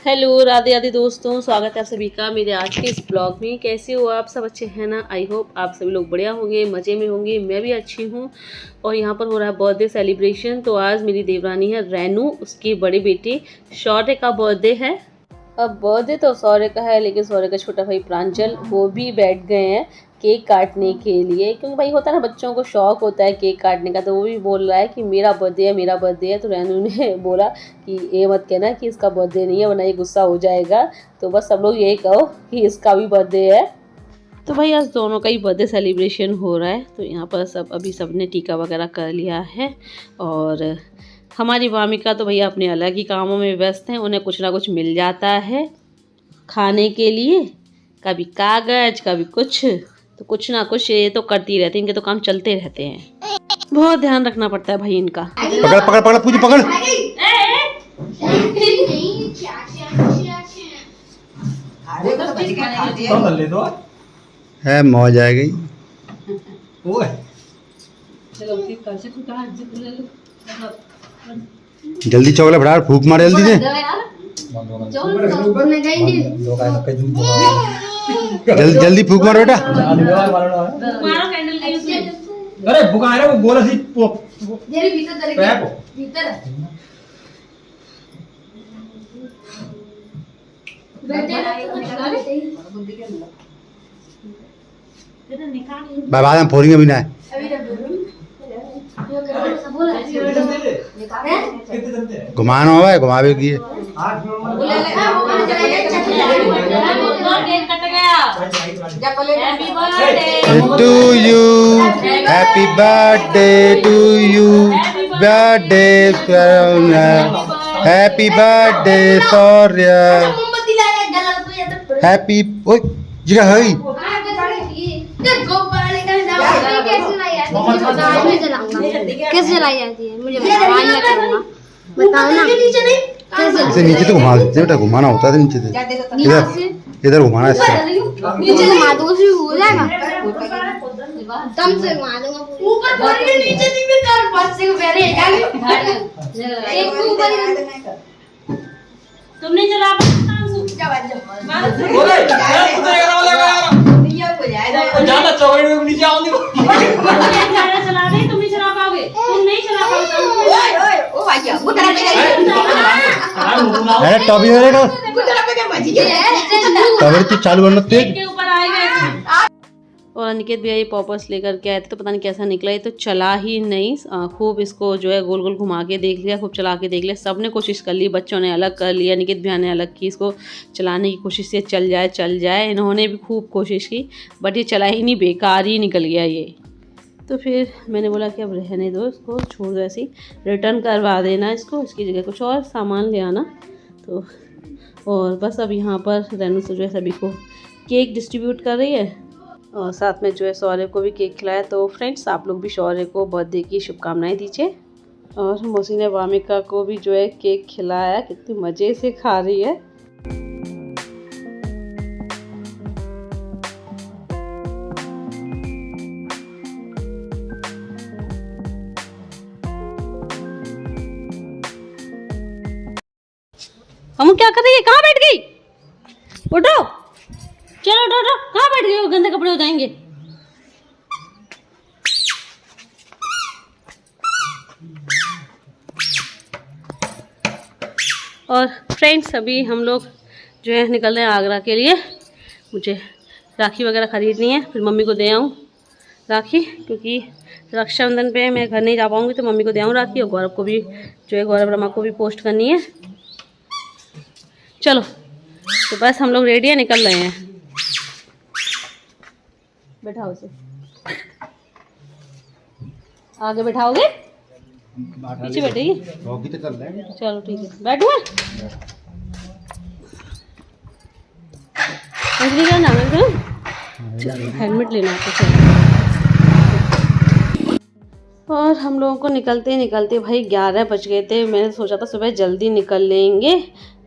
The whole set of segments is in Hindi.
हेलो राधे राधे दोस्तों, स्वागत है आप सभी का मेरे आज के इस ब्लॉग में। कैसे हो आप सब? अच्छे हैं ना? आई होप आप सभी लोग बढ़िया होंगे, मज़े में होंगे। मैं भी अच्छी हूँ। और यहाँ पर हो रहा है बर्थडे सेलिब्रेशन। तो आज मेरी देवरानी है रेनू, उसकी बड़ी बेटी शौर्य का बर्थडे है। अब बर्थडे तो शौर्य का है, लेकिन शौर्य का छोटा भाई प्रांजल वो भी बैठ गए हैं केक काटने के लिए, क्योंकि भाई होता है ना, बच्चों को शौक होता है केक काटने का। तो वो भी बोल रहा है कि मेरा बर्थडे है, मेरा बर्थडे है। तो रेनू ने बोला कि ये मत कहना कि इसका बर्थडे नहीं है, वरना ये गुस्सा हो जाएगा। तो बस सब लोग यही कहो कि इसका भी बर्थडे है। तो भाई आज दोनों का ही बर्थडे सेलिब्रेशन हो रहा है। तो यहाँ पर सब ने टीका वगैरह कर लिया है। और हमारी वामिका तो भैया अपने अलग ही कामों में व्यस्त हैं। उन्हें कुछ ना कुछ मिल जाता है खाने के लिए, कभी कागज कभी कुछ, तो कुछ ना कुछ ये तो करती रहती है। इनके तो काम चलते रहते हैं, बहुत ध्यान रखना पड़ता है भाई इनका। पकड़ पकड़ पकड़ पूजी पकड़। है मौज आ गई। जल्दी चौकला फटाफट फूक मार जल्दी से। जल्दी जल्दी फूक मारो बेटा। अरे बुका है वो गोला सी बाद में फोड़ेंगे भी ना है। घुमाना हुआ है, घुमावे की है। To you happy birthday to you, birthday happy birthday Shaurya, happy ओए जगह है। कैसे जलाई जाती है मुझे बताओ ना। इसे नीचे तो घुमा देते बेटा, घुमाना होता है नीचे से। इधर घुमाना है, नीचे घुमा दो, उसमें हो जाएगा। दम से घुमा दूंगा ऊपर पर के नीचे नहीं मैं कर पास से पहले एक ऊपर तुमने चला ज्यादा चौकड़ी में नीचे आओगे। चला दे, तुम नहीं चला पाओगे, तुम नहीं चला पाओगे। अरे टॉबी हो रहेगा टॉबी तो चालू करना तेज के ऊपर आएगा। और अनिकेत भैया ये पॉपर्स लेकर के आए थे, तो पता नहीं कैसा निकला। ये तो चला ही नहीं। खूब इसको जो है गोल गोल घुमा के देख लिया, खूब चला के देख लिया। सब ने कोशिश कर ली, बच्चों ने अलग कर लिया, अनिकेत भैया ने अलग की। इसको चलाने की कोशिश से चल जाए। इन्होंने भी खूब कोशिश की, बट ये चला ही नहीं, बेकार ही निकल गया ये। तो फिर मैंने बोला कि अब रहने दो इसको, छोड़ दो, ऐसे रिटर्न करवा देना इसको, इसकी जगह कुछ और सामान ले आना। तो और बस अब यहाँ पर रेनू से जो है सभी को केक डिस्ट्रीब्यूट कर रही है, और साथ में जो है शौर्य को भी केक खिलाया। तो फ्रेंड्स, आप लोग भी शौर्य को बर्थडे की शुभकामनाएं दीजिए। और मौसी ने वामिका को भी जो है केक खिलाया, कितनी मज़े से खा रही है। हम क्या कर रही है? कहाँ बैठ गई? उठो, चलो उठो। कहाँ बैठ गई हो? गंदे कपड़े हो जाएंगे। और फ्रेंड्स, अभी हम लोग जो है निकल रहे हैं आगरा के लिए। मुझे राखी वगैरह ख़रीदनी है, फिर मम्मी को दे आऊँ राखी, क्योंकि रक्षाबंधन पे मैं घर नहीं जा पाऊँगी। तो मम्मी को दे आऊँ राखी, और गौरव को भी जो है, गौरव रमा को भी पोस्ट करनी है। चलो, तो बस हम लोग रेडी है, निकल रहे हैं। बैठाओ इसे, आगे बैठाओगे, पीछे बैठेगी। चलो ठीक है, बैठो। क्या नाम है? हेलमेट लेना है। और हम लोगों को निकलते भाई 11 बज गए थे। मैंने सोचा था सुबह जल्दी निकल लेंगे,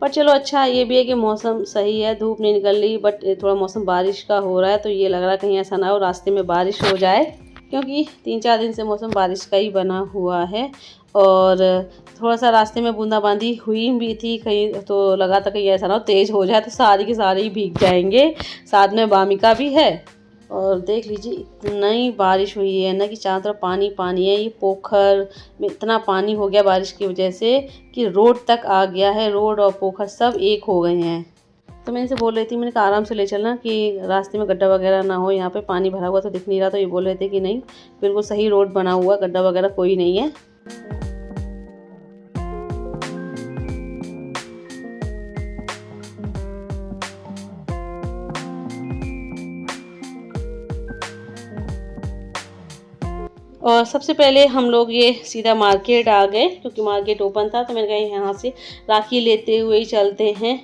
पर चलो अच्छा ये भी है कि मौसम सही है, धूप नहीं निकल रही, बट थोड़ा मौसम बारिश का हो रहा है। तो ये लग रहा है कहीं ऐसा ना हो रास्ते में बारिश हो जाए, क्योंकि 3-4 दिन से मौसम बारिश का ही बना हुआ है। और थोड़ा सा रास्ते में बूंदाबांदी हुई भी थी, कहीं तो लगा था कहीं ऐसा ना हो तेज़ हो जाए तो सारी के सारे ही भीग जाएंगे। साथ में वामिका भी है। और देख लीजिए इतनी बारिश हुई है ना कि चारों तरफ पानी पानी है। ये पोखर में इतना पानी हो गया बारिश की वजह से कि रोड तक आ गया है। रोड और पोखर सब एक हो गए हैं। तो मैं इनसे बोल रही थी, मैंने कहा आराम से ले चलना कि रास्ते में गड्ढा वगैरह ना हो। यहाँ पे पानी भरा हुआ तो दिख नहीं रहा, तो ये बोल रहे थे कि नहीं बिल्कुल सही रोड बना हुआ, गड्ढा वगैरह कोई नहीं है। और सबसे पहले हम लोग ये सीधा मार्केट आ गए क्योंकि मार्केट ओपन था। तो मैंने कहा यहाँ से राखी लेते हुए ही चलते हैं।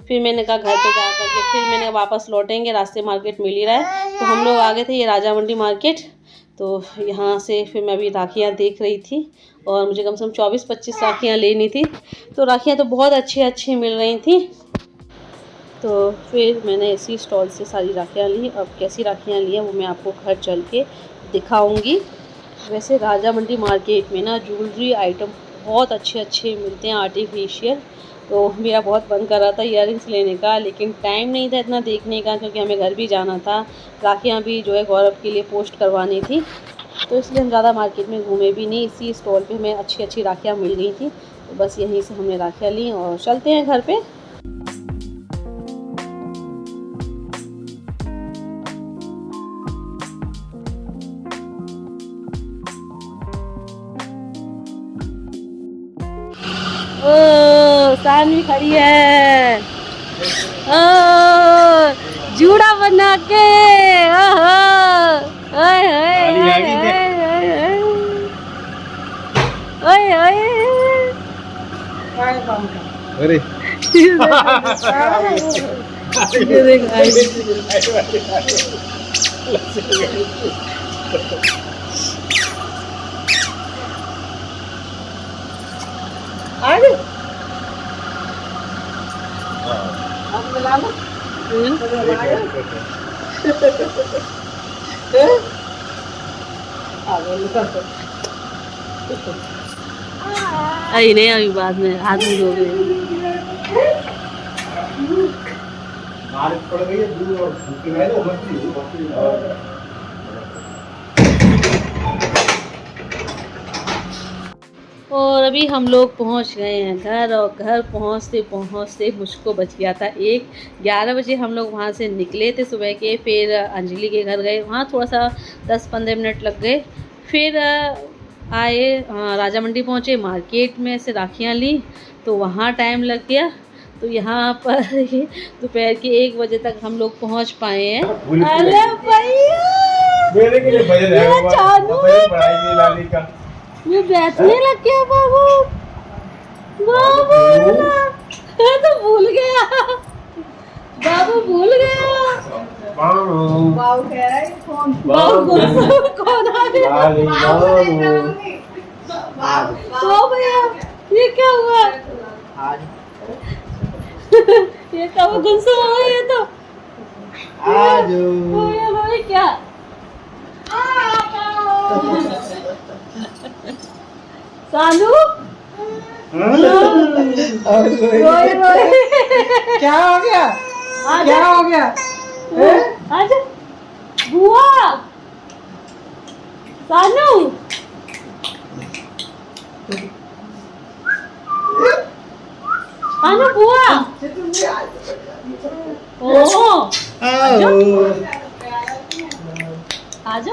फिर मैंने कहा घर पे जा कर के फिर मैंने वापस लौटेंगे, रास्ते मार्केट मिल ही रहा है। तो हम लोग आ गए थे ये राजा मंडी मार्केट। तो यहाँ से फिर मैं अभी राखियाँ देख रही थी और मुझे कम से कम 24-25 राखियाँ लेनी थी। तो राखियाँ तो बहुत अच्छी अच्छी मिल रही थी। तो फिर मैंने इसी स्टॉल से सारी राखियाँ ली। अब कैसी राखियाँ ली हैं वो मैं आपको घर चल के दिखाऊँगी। वैसे राजा मंडी मार्केट में ना ज्वेलरी आइटम बहुत अच्छे अच्छे मिलते हैं आर्टिफिशियल। तो मेरा बहुत मन कर रहा था ईयररिंग्स लेने का, लेकिन टाइम नहीं था इतना देखने का क्योंकि हमें घर भी जाना था। राखियाँ भी जो है गौरव के लिए पोस्ट करवानी थी, तो इसलिए हम ज़्यादा मार्केट में घूमे भी नहीं। इसी स्टॉल पे हमें अच्छी अच्छी राखियाँ मिल गई थी, तो बस यहीं से हमने राखियाँ ली और चलते हैं घर पे। ओ सानवी खड़ी है, ओ जूड़ा बना के, अरे अरे नहीं अभी बाद में हाथ में धो गए। और अभी हम लोग पहुंच गए हैं घर, और घर पहुंचते पहुंचते मुझको बच गया था 11 बजे हम लोग वहां से निकले थे सुबह के। फिर अंजलि के घर गए, वहां थोड़ा सा 10-15 मिनट लग गए। फिर आए राजा मंडी पहुंचे, मार्केट में से राखियां ली तो वहां टाइम लग गया। तो यहाँ पर दोपहर के 1 बजे तक हम लोग पहुंच पाए हैं। अरे भैया मेरे के लिए बजट है पढ़ाई का ये बैठने लग गया बाबू। बाबू तो भूल गया, बाबू भूल गया। बाबू कह रहा है कौन कौन आ गया? तो भैया ये क्या हुआ? ये कब गुस्सा हो गया? ये तो भाई क्या सालू रोए रोए क्या हो गया? क्या हो गया? आजा बुआ सानू सानू बुआ ओ आजा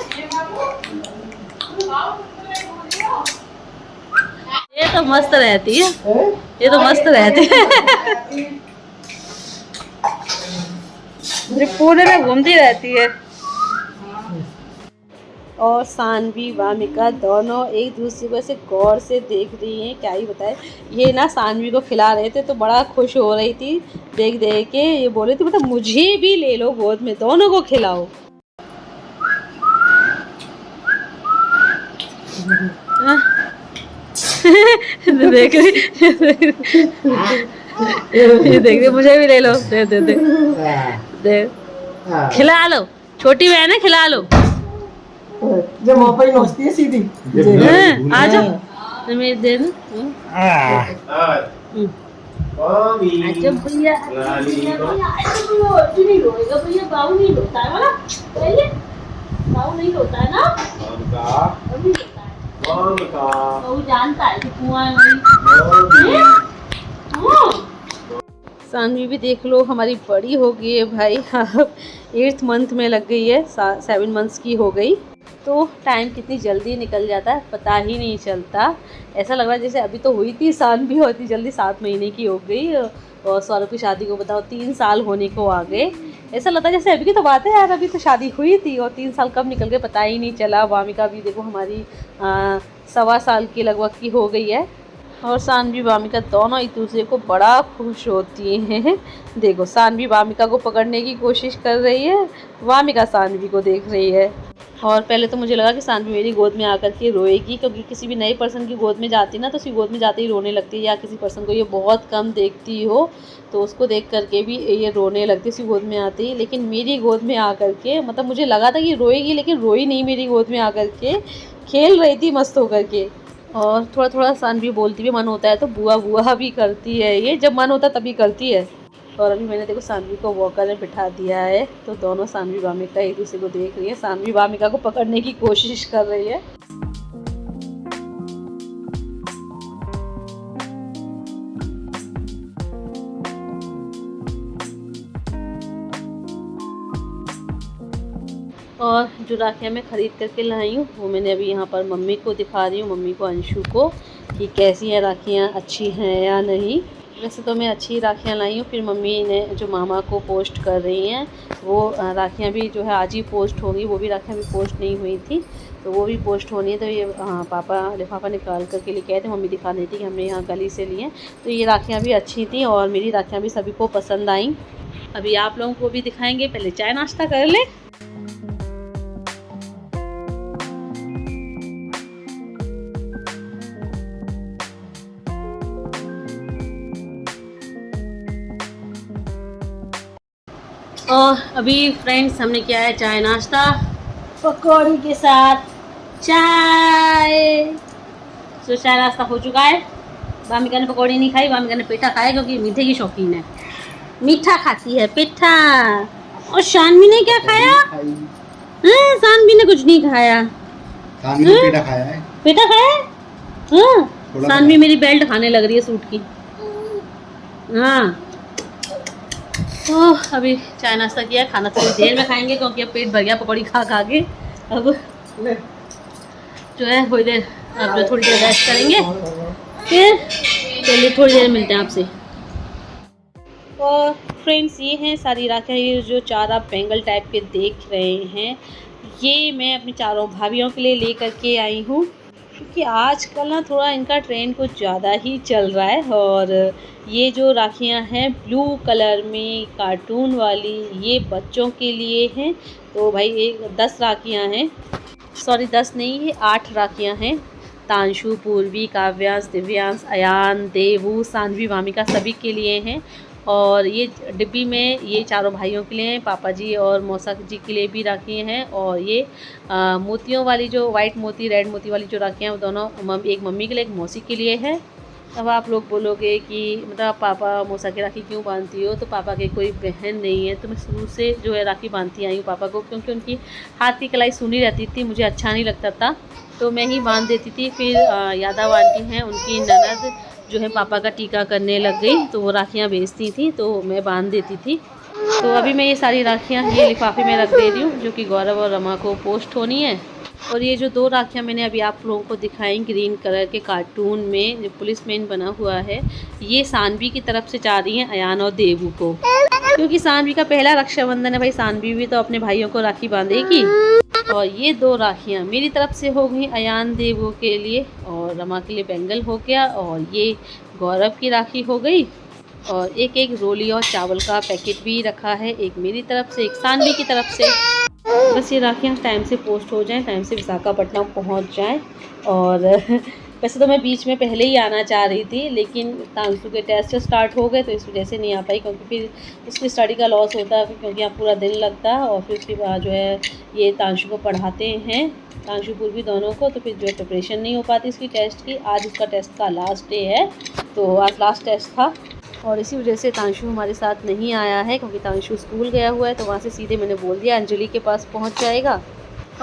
ये तो मस्त रहती है, ये तो मस्त रहती है। पूरे में घूमती रहती है। और सानवी वामिका दोनों एक दूसरे को ऐसे गौर से देख रही हैं, क्या ही बताए। ये ना सानवी को खिला रहे थे तो बड़ा खुश हो रही थी देख देख के। ये बोल रही थी बेटा मुझे भी ले लो गोद में, दोनों को खिलाओ। देख रही ये देख रही, मुझे भी ले लो, दे दे दे दे, खिला लो, छोटी बहन है खिला लो। जब वहाँ पर नोचती है सीधी आ जाओ तो मेरे दे दो। Mami. अच्छा भैया, तू नहीं रोएगा भैया, बाबू नहीं रोता है ना, बाबू नहीं रोता है ना, बाबू नहीं रोता है, बाबू जानता है कि कुआं है वही। सानवी भी देख लो हमारी बड़ी हो गई है भाई, अब 8th मंथ में लग गई है, 7 मंथ्स की हो गई। तो टाइम कितनी जल्दी निकल जाता है पता ही नहीं चलता। ऐसा लग रहा है जैसे अभी तो हुई थी, सानवी और इतनी जल्दी 7 महीने की हो गई, और सौरभ की शादी को बताओ 3 साल होने को आ गए। ऐसा लगता है जैसे अभी की तो बात है यार, अभी तो शादी हुई थी और 3 साल कब निकल गए पता ही नहीं चला। वामिका भी देखो हमारी 1.25 साल की लगभग की हो गई है, और सानवी वामिका दोनों एक दूसरे को बड़ा खुश होती हैं। देखो सानवी वामिका को पकड़ने की कोशिश कर रही है, वामिका सानवी को देख रही है। और पहले तो मुझे लगा कि सानवी मेरी गोद में आकर के रोएगी, क्योंकि किसी भी नए पर्सन की गोद में जाती ना तो उसकी गोद में जाते ही रोने लगती है, या किसी पर्सन को ये बहुत कम देखती हो तो उसको देख करके भी ये रोने लगती है उसकी गोद में आती है। लेकिन मेरी गोद में आकर के, मतलब मुझे लगा था कि रोएगी लेकिन रोई नहीं, मेरी गोद में आकर के खेल रही थी मस्त होकर के। और थोड़ा थोड़ा सानवी बोलती भी मन होता है तो बुआ बुआ भी करती है, ये जब मन होता है तभी करती है। और अभी मैंने देखो सानवी को वॉकर में बिठा दिया है, तो दोनों सानवी वामिका एक दूसरे को देख रही है, सानवी वामिका को पकड़ने की कोशिश कर रही है। और जो राखियाँ मैं ख़रीद करके लाई हूँ वो मैंने अभी यहाँ पर मम्मी को दिखा रही हूँ, मम्मी को अंशु को, कि कैसी हैं राखियाँ, अच्छी हैं या नहीं। वैसे तो मैं अच्छी राखियाँ लाई हूँ, फिर मम्मी ने जो मामा को पोस्ट कर रही हैं वो राखियाँ भी जो है आज ही पोस्ट होंगी, वो भी राखियाँ भी पोस्ट नहीं हुई थी तो वो भी पोस्ट होनी है। तो ये पापा लिफाफा निकाल करके लेके आए थे, मम्मी दिखा रही थी कि हमने यहाँ गली से लिए। तो ये राखियाँ भी अच्छी थी और मेरी राखियाँ भी सभी को पसंद आई। अभी आप लोगों को भी दिखाएँगे, पहले चाय नाश्ता कर लें। और अभी फ्रेंड्स हमने किया है चाय नाश्ता पकौड़ी के साथ चाय। तो चाय नाश्ता हो चुका है। वामिका ने पकौड़ी नहीं खाई, वामिका ने पेठा खाया क्योंकि मीठे की शौकीन है, मीठा खाती है पेठा। और शानवी ने क्या खाया? शानवी ने कुछ नहीं खाया, पेठा खाया है। पेठा खाया है? हाँ, शानवी मेरी बेल्ट खाने लग रही है सूट की। हाँ, तो अभी चाय नाश्ता किया, खाना थोड़ी देर में खाएंगे क्योंकि अब पेट भर गया पकौड़ी खा खा के। अब जो है थोड़ी देर, अब जो थोड़ी देर रेस्ट करेंगे, फिर चलिए थोड़ी देर मिलते हैं आपसे। और फ्रेंड्स ये हैं सारी राखियाँ, ये जो 4 आप बेंगल टाइप के देख रहे हैं ये मैं अपनी चारों भाभियों के लिए ले करके आई हूँ, क्योंकि आजकल ना थोड़ा इनका ट्रेंड कुछ ज़्यादा ही चल रहा है। और ये जो राखियाँ हैं ब्लू कलर में कार्टून वाली, ये बच्चों के लिए हैं। तो भाई 10 राखियाँ हैं, सॉरी 10 नहीं, ये 8 राखियाँ हैं। तांशु, पूर्वी, काव्यांश, दिव्यांश, अयान, देवू, सानवी, वामिका सभी के लिए हैं। और ये डिब्बी में ये चारों भाइयों के लिए हैं, पापा जी और मौसा जी के लिए भी राखियाँ हैं। और ये मोतियों वाली जो वाइट मोती रेड मोती वाली जो राखियाँ हैं वो दोनों एक मम्मी के लिए एक मौसी के लिए है। अब आप लोग बोलोगे कि मतलब पापा मौसा की राखी क्यों बांधती हो, तो पापा की कोई बहन नहीं है, तो मैं शुरू से जो है राखी बांधती आई हूँ पापा को, क्योंकि उनकी हाथ की कलाई सुनी रहती थी, मुझे अच्छा नहीं लगता था तो मैं ही बांध देती थी। फिर यादव आंटी हैं, उनकी ननद जो है पापा का टीका करने लग गई तो वो राखियाँ बेचती थी तो मैं बांध देती थी। तो अभी मैं ये सारी राखियाँ ये लिफाफे में रख दे रही हूँ जो कि गौरव और रमा को पोस्ट होनी है। और ये जो 2 राखियाँ मैंने अभी आप लोगों को दिखाई ग्रीन कलर के कार्टून में जो पुलिसमैन बना हुआ है, ये सानवी की तरफ से जा रही हैं अयान और देवू को, क्योंकि सानवी का पहला रक्षाबंधन है भाई, सानवी भी तो अपने भाइयों को राखी बांधेगी। और ये 2 राखियाँ मेरी तरफ से हो गई अयान देवू के लिए, और रमा के लिए बेंगल हो गया, और ये गौरव की राखी हो गई। और एक रोली और चावल का पैकेट भी रखा है, एक मेरी तरफ से एक सानवी की तरफ से। बस ये राखियाँ टाइम से पोस्ट हो जाएं, टाइम से विशाखापट्टनम पहुंच जाएं। और वैसे तो मैं बीच में पहले ही आना चाह रही थी, लेकिन तांशु के टेस्ट स्टार्ट हो गए तो इस वजह से नहीं आ पाई, क्योंकि फिर उसकी स्टडी का लॉस होता है, क्योंकि यहाँ पूरा दिन लगता है और फिर उसके बाद जो है ये तांशु को पढ़ाते हैं, तांशु पूर्वी दोनों को, तो फिर जो है प्रिपरेशन नहीं हो पाती इसकी टेस्ट की। आज इसका टेस्ट का लास्ट डे है, तो आज लास्ट टेस्ट था और इसी वजह से तांशु हमारे साथ नहीं आया है, क्योंकि तांशु स्कूल गया हुआ है, तो वहाँ से सीधे मैंने बोल दिया अंजलि के पास पहुँच जाएगा।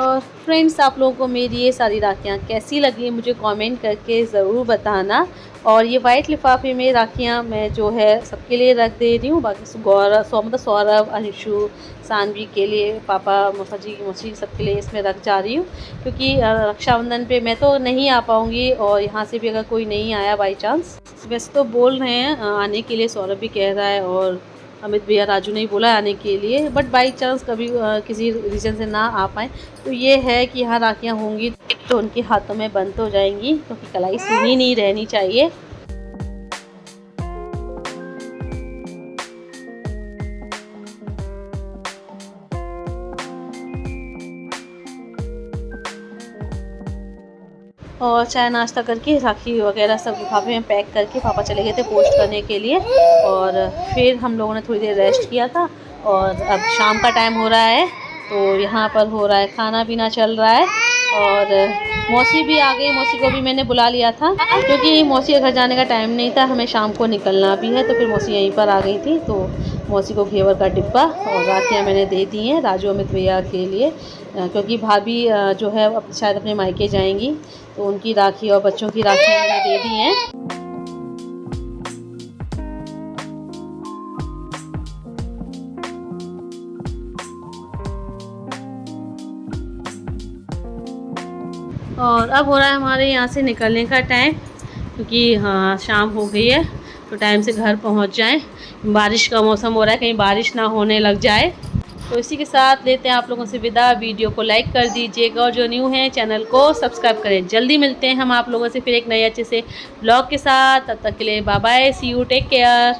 और फ्रेंड्स, आप लोगों को मेरी ये सारी राखियाँ कैसी लगी मुझे कमेंट करके ज़रूर बताना। और ये वाइट लिफाफे में राखियाँ मैं जो है सबके लिए रख दे रही हूँ, बाकी सौरभ, अंशु, सानवी के लिए, पापा, मौसी सबके लिए इसमें रख जा रही हूँ, क्योंकि रक्षाबंधन पे मैं तो नहीं आ पाऊँगी और यहाँ से भी अगर कोई नहीं आया बाई चांस, वैसे तो बोल रहे हैं आने के लिए, सौरभ भी कह रहा है और अमित भैया, राजू ने ही बोला आने के लिए, बट बाई चांस कभी किसी रीज़न से ना आ पाए तो ये है कि यहाँ राखियाँ होंगी तो उनके हाथों में बंद हो जाएंगी, क्योंकि कलाई सुनी नहीं रहनी चाहिए। और चाय नाश्ता करके राखी वगैरह सब लिफाफे में पैक करके पापा चले गए थे पोस्ट करने के लिए, और फिर हम लोगों ने थोड़ी देर रेस्ट किया था और अब शाम का टाइम हो रहा है, तो यहाँ पर हो रहा है खाना पीना चल रहा है। और मौसी भी आ गई, मौसी को भी मैंने बुला लिया था, क्योंकि मौसी के घर जाने का टाइम नहीं था, हमें शाम को निकलना भी है, तो फिर मौसी यहीं पर आ गई थी। तो मौसी को घेवर का डिब्बा और राखियाँ मैंने दे दी हैं राजू अमित भैया के लिए, क्योंकि भाभी जो है शायद अपने मायके जाएंगी, तो उनकी राखी और बच्चों की राखियाँ मैंने दे दी हैं। और अब हो रहा है हमारे यहाँ से निकलने का टाइम, क्योंकि हाँ शाम हो गई है, तो टाइम से घर पहुँच जाएं। बारिश का मौसम हो रहा है, कहीं बारिश ना होने लग जाए। तो इसी के साथ लेते हैं आप लोगों से विदा। वीडियो को लाइक कर दीजिएगा और जो न्यू हैं चैनल को सब्सक्राइब करें। जल्दी मिलते हैं हम आप लोगों से फिर एक नए अच्छे से ब्लॉग के साथ। तब तक के लिए bye bye, see you, take care.